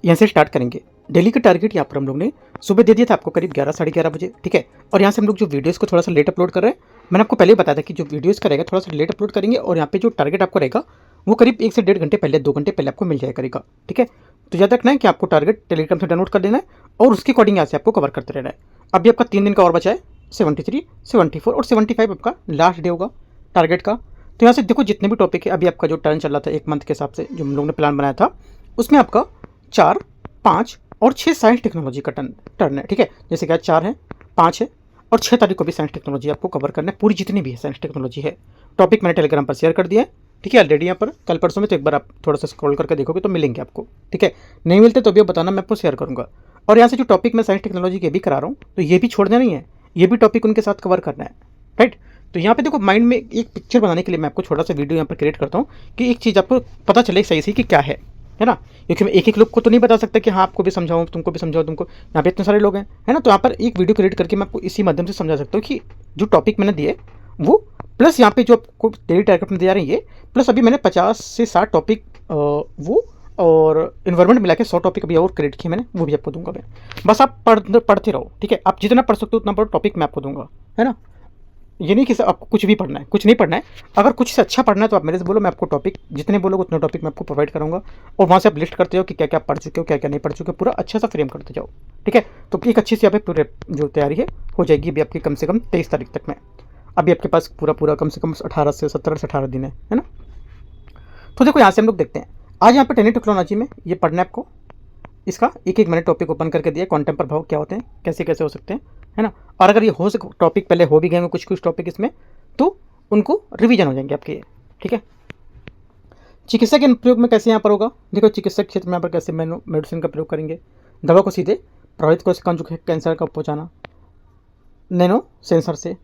यहाँ से स्टार्ट करेंगे। डेली का टारगेट यहाँ पर हम लोग ने सुबह दे दिया था आपको करीब 11 साढ़े 11 बजे, ठीक है। और यहाँ से हम लोग जो वीडियोस को थोड़ा सा लेट अपलोड कर रहे हैं, मैंने आपको पहले ही बताया था कि जो वीडियोस का रहेगा थोड़ा सा लेट अपलोड करेंगे, और यहाँ पे जो टारगेट आपको रहेगा वो करीब 1 से 1.5 घंटे पहले, 2 घंटे पहले आपको मिल जाया करेगा, ठीक है। तो याद रखना है कि आपको टारगेट टेलीग्राम से डाउनलोड कर लेना है और उसके अकॉर्डिंग यहाँ से आपको कवर करते रहना है। अभी आपका 3 दिन का और बचा है, 73, 74 और 75 आपका लास्ट डे होगा टारगेट का। तो यहाँ से देखो जितने भी टॉपिक है, अभी आपका जो टर्न चल रहा था 1 मंथ के हिसाब से जो हम लोग ने प्लान बनाया था, उसमें आपका 4, 5 और 6 साइंस टेक्नोलॉजी का टर्न है, ठीक है। जैसे क्या 4 है, 5 है और 6 तारीख को भी साइंस टेक्नोलॉजी आपको कवर करना है, पूरी जितनी भी है साइंस टेक्नोलॉजी है। टॉपिक मैंने टेलीग्राम पर शेयर कर दिया है, ठीक है ऑलरेडी यहाँ पर। कल परसों में तो एक बार आप थोड़ा सा स्क्रॉल करके देखोगे तो मिलेंगे आपको, ठीक है। नहीं मिलते तो भी आप बताना, मैं आपको शेयर करूँगा। और यहाँ से जो टॉपिक मैं साइंस टेक्नोलॉजी के भी करा रहा हूँ, तो ये भी छोड़ना नहीं है, ये भी टॉपिक उनके साथ कवर करना है, राइट। तो यहाँ पे देखो माइंड में एक पिक्चर बनाने के लिए मैं आपको छोटा सा वीडियो यहाँ पर क्रिएट करता हूँ कि एक चीज़ आपको पता चले सही से कि क्या है ना। क्योंकि मैं एक लोग को तो नहीं बता सकता कि हाँ आपको भी समझाऊँ, तुमको भी समझाऊँ, तुमको यहाँ पे इतने सारे लोग हैं, है ना। तो यहाँ पर एक वीडियो क्रिएट करके मैं आपको इसी माध्यम से समझा सकता हूँ कि जो टॉपिक मैंने दिए वो प्लस यहाँ पे जो आपको डेली टारगेट में दिया रही है, प्लस अभी मैंने 50 से 60 टॉपिक वो और इन्वायरमेंट मिला के 100 टॉपिक अभी और क्रिएट किए मैंने, वो भी आपको दूंगा मैं। बस आप पढ़ते रहो, ठीक है। आप जितना पढ़ सकते हो उतना पढ़ो, टॉपिक मैं आपको दूंगा, है ना। ये नहीं कि आपको कुछ भी पढ़ना है, कुछ नहीं पढ़ना है। अगर कुछ से अच्छा पढ़ना है तो आप मेरे से बोलो, मैं आपको टॉपिक जितने बोलोगे उतने टॉपिक मैं आपको प्रोवाइड करूँगा, और वहाँ से आप लिस्ट करते हो कि क्या क्या पढ़ चुके हो, क्या क्या नहीं पढ़ चुके हो, पूरा अच्छा सा फ्रेम करते जाओ, ठीक है। तो एक अच्छी सी यहाँ पे पूरे जो तैयारी है हो जाएगी अभी आपकी कम से कम 23 तारीख तक में। अभी आपके पास पूरा कम से कम 18 से 17 से 18 दिन है ना। तो देखो यहाँ से हम लोग देखते हैं, आज यहाँ पे टेनी टेक्नोलॉजी में ये पढ़ना है आपको। इसका एक मैंने टॉपिक ओपन करके दिया, क्वांटम प्रभाव क्या होते हैं, कैसे कैसे हो सकते हैं, है ना। और अगर ये हो सके टॉपिक पहले हो भी गए कुछ टॉपिक इसमें, तो उनको रिवीजन हो जाएंगे आपके, ठीक है। चिकित्सा के प्रयोग में कैसे यहाँ पर होगा, देखो चिकित्सा क्षेत्र में यहाँ पर कैसे मेडिसिन का प्रयोग करेंगे। दवा को सीधे प्रभावित कोशिकाओं जो कैंसर का पहुँचाना, नैनो सेंसर से,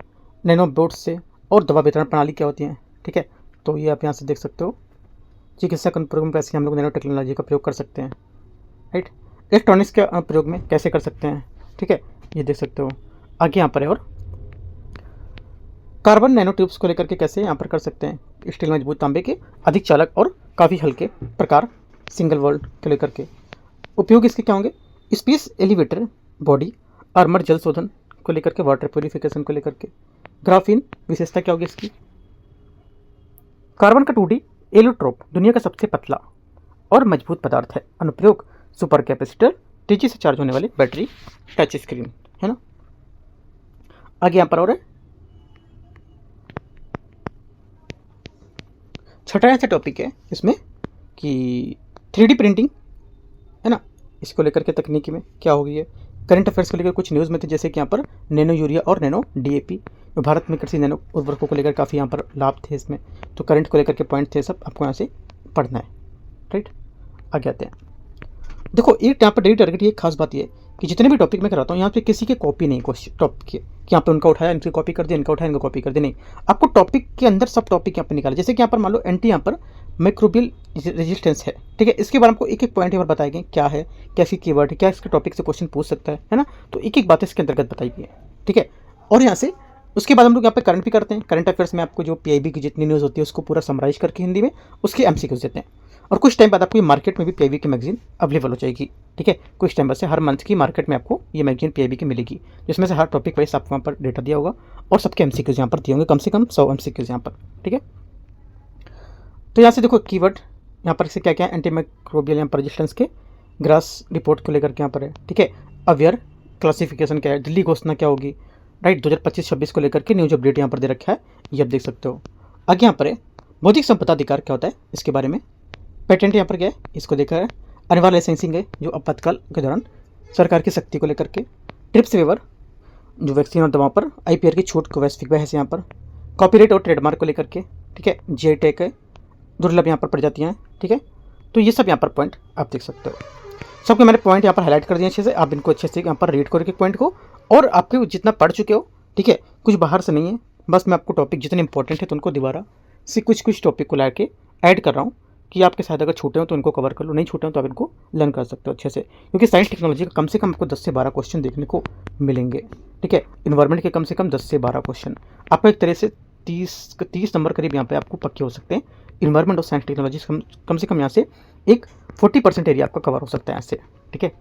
नैनो बोट्स से, और दवा वितरण प्रणाली क्या होती है, ठीक है। तो ये आप यहाँ से देख सकते हो चिकित्सा के प्रयोग में कैसे हम लोग नैनो टेक्नोलॉजी का प्रयोग कर सकते हैं, राइट। इलेक्ट्रॉनिक्स के प्रयोग में कैसे कर सकते हैं, ठीक है, ये देख सकते हो आगे यहाँ पर है। और कार्बन नैनो ट्यूब्स को लेकर के कैसे यहाँ पर कर सकते हैं, स्टील मजबूत तांबे के अधिक चालक और काफ़ी हल्के प्रकार सिंगल वर्ल्ड को लेकर के उपयोग इसके क्या होंगे, स्पेस एलिवेटर बॉडी आर्मर जल शोधन को लेकर के, वाटर प्योरिफिकेशन को लेकर के। ग्राफीन विशेषता क्या होगी इसकी, कार्बन का 2D एलोट्रोप दुनिया का सबसे पतला और मजबूत पदार्थ है। अनुप्रयोग सुपर कैपेसिटर, तेजी से चार्ज होने वाली बैटरी, टच स्क्रीन, है ना। आगे यहाँ पर और है छठा ऐसा टॉपिक है इसमें कि 3D प्रिंटिंग, है ना। इसको लेकर के तकनीकी में क्या होगी है, करंट अफेयर्स को लेकर कुछ न्यूज़ में थे, जैसे कि यहाँ पर नैनो यूरिया और नैनो DAP, जो भारत में कृषि नैनो उर्वरकों को लेकर काफ़ी यहाँ पर लाभ थे इसमें। तो करंट को लेकर के पॉइंट थे, सब आपको यहाँ से पढ़ना है, राइट। आगे आते हैं, देखो एक यहाँ पर डेली टारगेट, ये खास बात ये कि जितने भी टॉपिक मैं कराता हूँ यहाँ पे किसी की कॉपी नहीं क्वेश्चन टॉपिक की, कि यहाँ पे उनका उठाया इनकी कॉपी कर दिया, इनका उठाया इनका कॉपी कर दिया, नहीं। आपको टॉपिक के अंदर सब टॉपिक यहाँ पर निकाला। जैसे कि यहाँ पर मान लो एंटी यहाँ पर माइक्रोबियल रेजिस्टेंस है, ठीक है। इसके बारे में आपको एक पॉइंट यहाँ पर बताए गए, क्या है, क्या इसकी कीवर्ड है, क्या इसके टॉपिक से क्वेश्चन पूछ सकता है ना। तो एक बात इसके अंतर्गत बताई गई है, ठीक है। और यहाँ से उसके बाद हम लोग यहाँ पे करंट भी करते हैं। करंट अफेयर्स में आपको जो PIB की जितनी न्यूज़ होती है उसको पूरा समराइज करके हिंदी में उसके MCQs देते हैं। और कुछ टाइम बाद आपको ये मार्केट में भी PIB की मैगजीन अवेलेबल हो जाएगी, ठीक है। कुछ टाइम बाद से हर मंथ की मार्केट में आपको ये मैगजीन PIB की मिलेगी, जिसमें से हर टॉपिक वाइज आपको वहाँ पर डेटा दिया होगा और सबके MCQs यहाँ पर दिए होंगे, कम से कम 100 MCQs यहाँ पर, ठीक है। तो यहाँ से देखो कीवर्ड यहाँ पर से क्या क्या है, एंटी माइक्रोबियल यहाँ पर रेजिस्टेंस के, ग्रास रिपोर्ट को लेकर के यहाँ पर है, ठीक है। अवेयर क्लासिफिकेशन क्या है, दिल्ली घोषणा क्या होगी, राइट। 2025-26 को लेकर के न्यूज अपडेट यहाँ पर दे रखा है, ये आप देख सकते हो। आगे यहाँ पर है बौद्धिक संपदा अधिकार क्या होता है, इसके बारे में। पेटेंट यहाँ पर क्या है, इसको देखा है। अनिवार्य लाइसेंसिंग है, जो आपातकाल के दौरान सरकार की शक्ति को लेकर के। ट्रिप्स वेवर, जो वैक्सीन और दवाओं पर IPR की छूट को वैश्विक बहस यहाँ पर। कॉपीराइट और ट्रेडमार्क को लेकर के, ठीक है। GI टैग है, दुर्लभ यहाँ पर प्रजातियाँ हैं, ठीक है। तो ये सब यहाँ पर पॉइंट आप देख सकते हो। सबके मैंने पॉइंट यहाँ पर हाईलाइट कर दिए अच्छे से, आप इनको अच्छे से यहाँ पर रीड करके पॉइंट को, और आपके जितना पढ़ चुके हो, ठीक है। कुछ बाहर से नहीं है, बस मैं आपको टॉपिक जितने इंपॉर्टेंट है तो उनको दोबारा से कुछ टॉपिक को ला के ऐड कर रहा हूँ कि आपके साथ अगर छूटे हो तो इनको कवर कर लो, नहीं छूटे हो तो आप इनको लर्न कर सकते हो अच्छे से। क्योंकि साइंस टेक्नोलॉजी का कम से कम आपको 10 से 12 क्वेश्चन देखने को मिलेंगे, ठीक है। इन्वायरमेंट के कम से कम 10 से 12 क्वेश्चन आपको एक तरह से 30 नंबर करीब यहाँ पे आपको पक्के हो सकते हैं। इन्वायरमेंट और साइंस टेक्नोलॉजी कम से कम यहाँ से एक 40% एरिया आपका कवर हो सकता है ऐसे, ठीक है।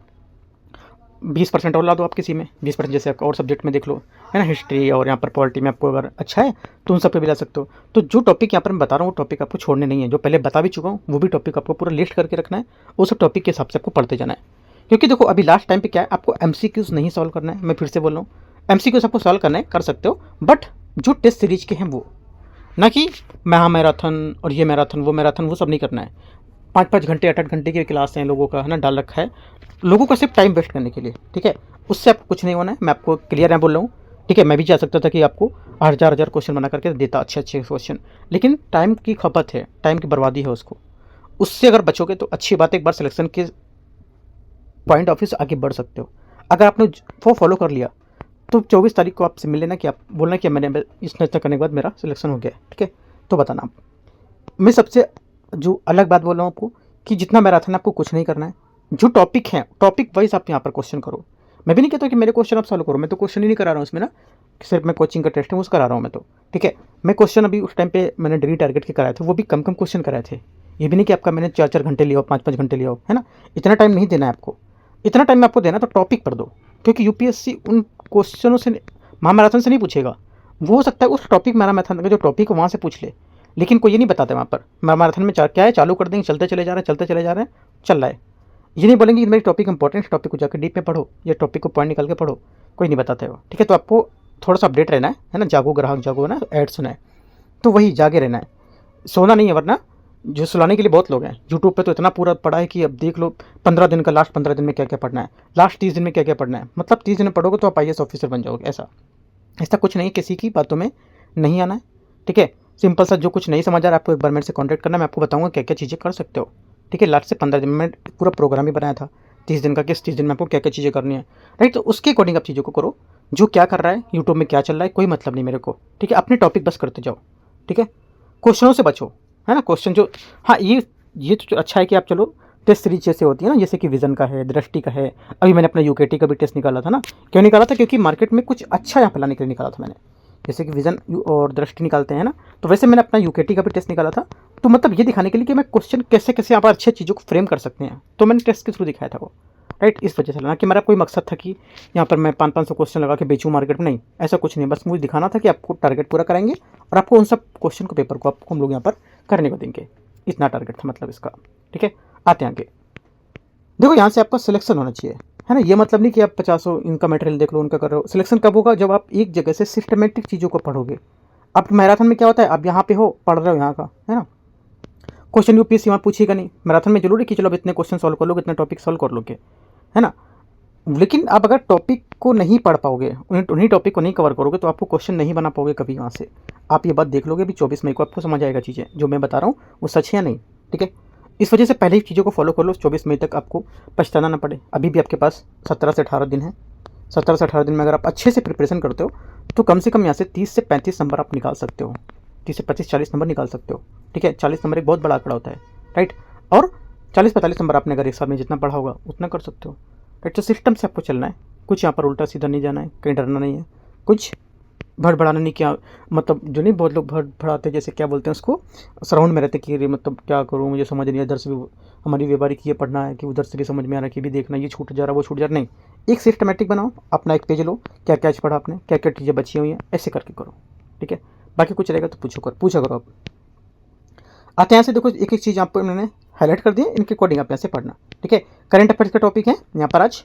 20% और ला दो आप किसी में, 20% जैसे और सब्जेक्ट में देख लो, है ना, हिस्ट्री और यहाँ पर पॉलिटी में आपको अगर अच्छा है तो उन सब पे भी ला सकते हो। तो जो टॉपिक यहाँ पर मैं बता रहा हूँ वो टॉपिक आपको छोड़ने नहीं है, जो पहले बता भी चुका हूँ वो भी टॉपिक आपको पूरा लिस्ट करके रखना है, वो सब टॉपिक के हिसाब से आपको पढ़ते जाना है। क्योंकि देखो अभी लास्ट टाइम पे क्या है, आपको MCQs नहीं सॉल्व करना है, मैं फिर से बोल रहा हूँ, MCQs आपको सॉल्व करना है, कर सकते हो, बट जो टेस्ट सीरीज के हैं वो, ना कि महा मैराथन और ये मैराथन वो मैराथन, वो सब नहीं करना है। 5-5 घंटे 8-8 घंटे की क्लास हैं लोगों का, है ना, डाल रखा है लोगों का सिर्फ टाइम वेस्ट करने के लिए, ठीक है। उससे आपको कुछ नहीं होना है, मैं आपको क्लियर है बोल रहा हूँ, ठीक है। मैं भी चाह सकता था कि आपको 8,000 क्वेश्चन बना करके देता, अच्छे अच्छे क्वेश्चन, लेकिन टाइम की खपत है, टाइम की बर्बादी है उसको, उससे अगर बचोगे तो अच्छी बात है, एक बार सिलेक्शन के पॉइंट ऑफ व्यू से आगे बढ़ सकते हो। अगर आपने वो फॉलो कर लिया तो 24 तारीख को आपसे मिल लेना कि आप बोलना कि मैंने इस नृत्य करने के बाद मेरा सिलेक्शन हो गया, ठीक है। तो बताना आप, मैं सबसे जो अलग बात बोल रहा हूँ आपको कि जितना मैराथन आपको कुछ नहीं करना है, जो टॉपिक है टॉपिक वाइज आप यहाँ पर क्वेश्चन करो। मैं भी नहीं कहता कि मेरे क्वेश्चन आप सॉल्व करो, मैं तो क्वेश्चन ही नहीं करा रहा हूँ इसमें ना, सिर्फ मैं कोचिंग का टेस्ट है उसका करा रहा हूँ मैं तो, ठीक है। मैं क्वेश्चन अभी उस टाइम पे मैंने डेली टारगेट के कराए थे, वो भी कम कम क्वेश्चन कराए थे। ये भी नहीं कि आपका मैंने 4-4 घंटे लिया हो, 5-5 घंटे लिया हो, है ना, इतना टाइम नहीं देना है आपको। इतना टाइम आपको देना तो टॉपिक पर दो, क्योंकि यूपीएससी उन क्वेश्चनों से महामैराथन से नहीं पूछेगा, वो हो सकता है उस टॉपिक मैराथन का जो टॉपिक है वहाँ से पूछ ले, लेकिन कोई ये नहीं बताता वहाँ पर मैराथन में क्या है, चालू कर देंगे, चलते चले जा रहे हैं, चलते चले जा रहे हैं, चल रहा है। ये नहीं बोलेंगे कि मेरी टॉपिक इंपॉर्टेंट, टॉपिक को जाकर डीप में पढ़ो या टॉपिक को पॉइंट निकाल के पढ़ो, कोई नहीं बताते हो, ठीक है। तो आपको थोड़ा सा अपडेट रहना है ना, जागो ग्राहक जागो, है ना, ऐड सुना है तो वही जागे रहना है, सोना नहीं है, वरना जो सुलाने के लिए बहुत लोग हैं यूट्यूब पे, तो इतना पूरा पढ़ा है कि अब देख लो 15 दिन का, लास्ट 15 दिन में क्या क्या पढ़ना है, लास्ट 30 दिन में क्या क्या पढ़ना है, मतलब 30 दिन में पढ़ोगे तो आप IAS ऑफिसर बन जाओगे, ऐसा कुछ नहीं, किसी की बातों में नहीं आना है, ठीक है। सिंपल सा, जो कुछ नहीं समझ आ रहा है आपको एक बार मेरे से कॉन्टैक्ट करना, मैं आपको बताऊंगा क्या क्या चीज़ें कर सकते हो, ठीक है। लास्ट से 15 दिन में पूरा प्रोग्राम ही बनाया था 30 दिन का, किस 30 दिन में आपको क्या क्या चीज़ें करनी है, राइट। तो उसके अकॉर्डिंग आप चीज़ों को करो, जो क्या कर रहा है यूट्यूब में क्या चल रहा है कोई मतलब नहीं मेरे को, ठीक है। अपने टॉपिक बस करते जाओ, ठीक है। क्वेश्चनों से बचो, है ना, क्वेश्चन जो, हाँ ये तो अच्छा है कि आप चलो टेस्ट सीरीज जैसे होती है ना, जैसे कि विजन का है, दृष्टि का है, अभी मैंने अपना UKT का भी टेस्ट निकाला था ना, क्यों निकाला था, क्योंकि मार्केट में कुछ अच्छा यहाँ पर लाने के लिए निकाला था मैंने, जैसे कि विजन और दृष्टि निकालते हैं ना, तो वैसे मैंने अपना UKT का भी टेस्ट निकाला था, तो मतलब ये दिखाने के लिए कि मैं क्वेश्चन कैसे कैसे यहाँ पर अच्छी चीज़ों को फ्रेम कर सकते हैं, तो मैंने टेस्ट के थ्रू दिखाया था वो, राइट। इस वजह से ना कि मेरा कोई मकसद था कि यहाँ पर मैं 500-500 क्वेश्चन लगा के बेचूँ मार्केट में, नहीं, ऐसा कुछ नहीं, बस मुझे दिखाना था कि आपको टारगेट पूरा कराएंगे और आपको उन सब क्वेश्चन को, पेपर को आपको हम लोग यहाँ पर करने को देंगे, इतना टारगेट था मतलब इसका, ठीक है। आते हैं आगे, देखो यहाँ से आपका सिलेक्शन होना चाहिए, है ना, ये मतलब नहीं कि आप 50 इनका मटेरियल देख लो उनका कर रहे हो। सिलेक्शन कब होगा, जब आप एक जगह से सिस्टमेटिक चीज़ों को पढ़ोगे। अब मैराथन में क्या होता है, आप यहाँ पे हो, पढ़ रहे हो यहाँ का, है ना, क्वेश्चन UPSC वहाँ पूछेगा नहीं, मैराथन में जरूर है कि चलो अब इतने क्वेश्चन सॉल्व कर लोगे, इतने टॉपिक सॉल्व कर लोगे, है ना। लेकिन आप अगर टॉपिक को नहीं पढ़ पाओगे, उन्हीं टॉपिक को नहीं कवर करोगे, तो आपको क्वेश्चन नहीं बना पाओगे कभी वहाँ से। आप ये बात देख लोगे भी 24 मई को आपको समझ आएगा चीज़ें जो मैं बता रहा हूँ वो सच है या नहीं, ठीक है। इस वजह से पहले ही चीज़ों को फॉलो कर लो, 24 मई तक आपको पछताना ना पड़े। अभी भी आपके पास 17 से 18 दिन है, 17 से 18 दिन में अगर आप अच्छे से प्रिपरेशन करते हो तो कम से कम यहाँ से 30 से 35 नंबर आप निकाल सकते हो, 30 से 35-40 नंबर निकाल सकते हो, ठीक है। 40 नंबर एक बहुत बड़ा आंकड़ा होता है, राइट। और 40-45 नंबर आपने अगर एक साल में जितना पढ़ा होगा उतना कर सकते हो, राइट। तो सिस्टम से आपको चलना है, कुछ यहाँ पर उल्टा सीधा नहीं जाना है, कहीं डरना नहीं है, कुछ भड़बड़ाना नहीं, क्या मतलब जो नहीं बहुत लोग भड़बड़ाते, जैसे क्या बोलते हैं उसको, सराउंड में रहते कि अरे मतलब क्या करूँ, मुझे समझ नहीं, इधर से भी हमारी व्यवहारिक ये पढ़ना है कि उधर से भी समझ में आ रहा है कि भी देखना, ये छूट जा रहा है वो छूट जा रहा, नहीं, एक सिस्टमेटिक बनाओ, अपना एक पेज लो, क्या क्या पढ़ा आपने, क्या क्या चीज़ें बची हुई हैं, ऐसे करके करो, ठीक है। बाकी कुछ रहेगा तो पूछा करो आप। आते हैं यहाँ से, देखो एक एक चीज़ आपको मैंने हाईलाइट कर दी है, इनके अकॉर्डिंग आप यहाँ से पढ़ना, ठीक है। करंट अफेयर्स का टॉपिक है यहाँ पर, आज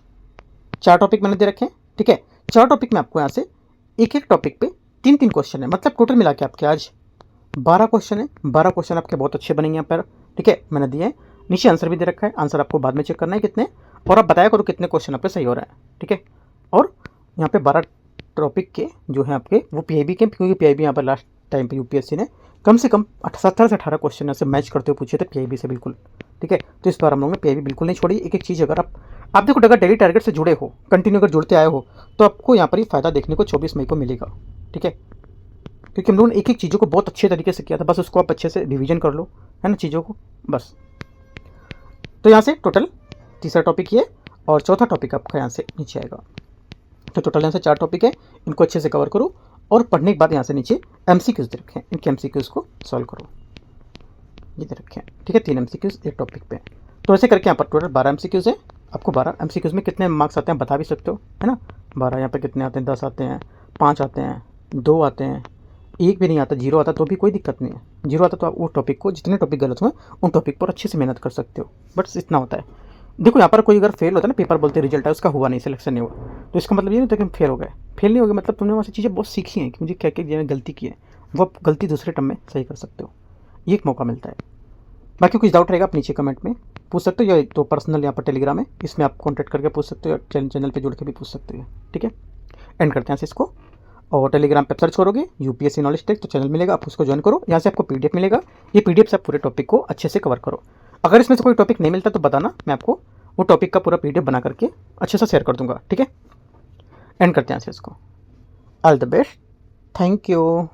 4 टॉपिक मैंने दे रखे हैं, ठीक है। 4 टॉपिक में आपको यहाँ से एक एक टॉपिक पे 3-3 क्वेश्चन है, मतलब टोटल मिला के आपके आज 12 क्वेश्चन है। 12 क्वेश्चन आपके बहुत अच्छे बनेंगे यहाँ पर, ठीक है, मैंने दिए हैं, नीचे आंसर भी दे रखा है, आंसर आपको बाद में चेक करना है कितने, और आप बताया करो कितने क्वेश्चन आपके सही हो रहा है, ठीक है। और यहाँ पे 12 टॉपिक के जो है आपके वो PIB के, क्योंकि PIB यहाँ पर लास्ट टाइम पे UPSC ने कम से कम 17 से 18 क्वेश्चन ऐसे मैच करते हुए पूछे थे PIB से, बिल्कुल, ठीक है। तो इस बार हम लोगों ने PIB बिल्कुल नहीं छोड़ी, एक एक चीज़ अगर आप देखो, अगर डेली टारगेट से जुड़े हो, कंटिन्यू अगर जुड़ते आए हो, तो आपको यहाँ पर ही फायदा देखने को 24 मई को मिलेगा, ठीक है। क्योंकि हम लोगों ने एक एक चीज़ों को बहुत अच्छे तरीके से किया था, बस उसको आप अच्छे से रिवीजन कर लो, है ना, चीज़ों को बस। तो यहाँ से टोटल तीसरा टॉपिक ये, और चौथा टॉपिक आपका यहाँ से नीचे आएगा। तो टोटल यहाँ से 4 टॉपिक है, इनको अच्छे से कवर करो, और पढ़ने के बाद यहाँ से नीचे MCQs दे रखे हैं, इनके MCQs को सॉल्व करो, ये दे रखे हैं, ठीक है। 3 MCQs एक टॉपिक पे, तो ऐसे करके यहाँ पर टोटल 12 MCQs है। आपको 12 MCQs में कितने मार्क्स आते हैं बता भी सकते हो, है ना। 12 यहाँ पे कितने आते हैं, 10 आते हैं, 5 आते हैं, 2 आते हैं, 1 भी नहीं आता, 0 आता तो भी कोई दिक्कत नहीं है। 0 आता तो आप वो टॉपिक को, जितने टॉपिक गलत हुए उन टॉपिक पर अच्छे से मेहनत कर सकते हो। बट इतना होता है। देखो यहाँ पर कोई अगर फेल होता है ना, पेपर बोलते रिजल्ट है उसका हुआ नहीं, सिलेक्शन नहीं हुआ, तो इसका मतलब ये नहीं होता कि हम फेल हो गए। फेल नहीं हो गए मतलब तुमने वहाँ से चीज़ें बहुत सीखी हैं कि मुझे क्या क्या गलती की है, वो आप गलती दूसरे टर्म में सही कर सकते हो। ये एक मौका मिलता है। बाकी कुछ डाउट रहेगा आप नीचे कमेंट में पूछ सकते हो, या तो पर्सनल यहाँ पर टेलीग्राम है, इसमें आप कॉन्टैक्ट करके पूछ सकते हो, या चैनल पे जुड़ के भी पूछ सकते हो। ठीक है, एंड करते हैं इसको। और टेलीग्राम पे सर्च करोगे यूपीएससी नॉलेज टेक तो चैनल मिलेगा, आप उसको ज्वाइन करो। यहाँ से आपको पीडीएफ मिलेगा, ये पीडीएफ से आप पूरे टॉपिक को अच्छे से कवर करो। अगर इसमें से कोई टॉपिक नहीं मिलता तो बताना, मैं आपको वो टॉपिक का पूरा पीडीएफ बना करके अच्छे से शेयर कर दूंगा। ठीक है, एंड करते हैं इसको। All the best, thank you.